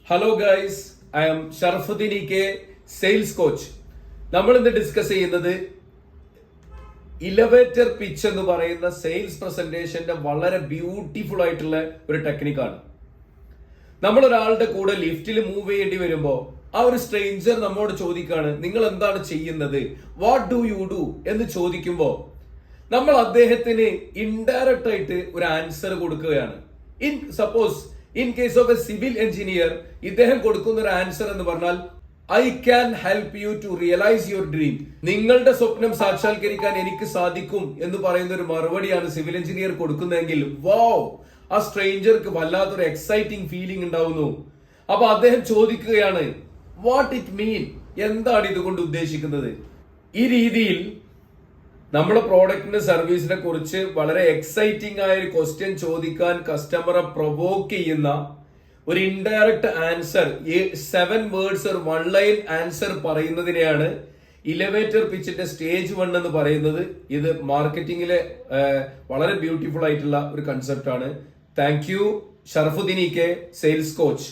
Hello guys, I am Sharafudheen EK, sales coach. നമ്മൾ ഇന്ന് discuss ചെയ്യുന്നത് ഇലവേറ്റർ പിച്ച് എന്ന് പറയുന്ന സെയിൽസ് പ്രസന്റേഷന്റെ വളരെ ബ്യൂട്ടിഫുൾ ആയിട്ടുള്ള ഒരു ടെക്നിക്കാണ്. നമ്മൾ ഒരാളുടെ കൂടെ ലിഫ്റ്റിൽ മൂവ് ചെയ്യേണ്ടി വരുമ്പോൾ ആ ഒരു സ്ട്രേഞ്ചർ നമ്മോട് ചോദിക്കാണ്, നിങ്ങൾ എന്താണ് ചെയ്യുന്നത്, വാട്ട് ഡു യു ഡു എന്ന് ചോദിക്കുമ്പോൾ നമ്മൾ അദ്ദേഹത്തിന് ഇൻഡയറക്റ്റ് ആയിട്ട് ഒരു ആൻസർ കൊടുക്കുകയാണ്. In case of a civil engineer, ഇദ്ദേഹം കൊടുക്കുന്ന ഒരു ആൻസർ എന്ന് പറഞ്ഞാൽ I can help you to realise your dream. നിങ്ങളുടെ സ്വപ്നം സാക്ഷാത്കരിക്കാൻ എനിക്ക് സാധിക്കും എന്ന് പറയുന്ന ഒരു മറുപടിയാണ് സിവിൽ എഞ്ചിനീയർ കൊടുക്കുന്നതെങ്കിൽ വാവ്, ആ സ്ട്രേഞ്ചർക്ക് വല്ലാത്തൊരു എക്സൈറ്റിംഗ് ഫീലിംഗ് ഉണ്ടാവുന്നു. അപ്പൊ അദ്ദേഹം ചോദിക്കുകയാണ്, വാട്ട് ഇറ്റ് മീൻ, എന്താണ് ഇതുകൊണ്ട് ഉദ്ദേശിക്കുന്നത്? ഈ രീതിയിൽ നമ്മുടെ പ്രോഡക്റ്റിന്റെ സർവീസിനെ കുറിച്ച് വളരെ എക്സൈറ്റിംഗ് ആയ ഒരു ക്വസ്റ്റ്യൻ ചോദിക്കാൻ കസ്റ്റമറെ പ്രൊവോക്ക് ചെയ്യുന്ന ഒരു ഇൻഡയറക്റ്റ് ആൻസർ, 7 വേർഡ്സ് ഒരു 1 ലൈൻ ആൻസർ പറയുന്നതിനെയാണ് ഇലവേറ്റർ പിച്ചിന്റെ സ്റ്റേജ് 1 എന്ന് പറയുന്നത്. ഇത് മാർക്കറ്റിംഗിലെ വളരെ ബ്യൂട്ടിഫുൾ ആയിട്ടുള്ള ഒരു കൺസെപ്റ്റ് ആണ്. Thank you. Sharafudheen EK, sales coach.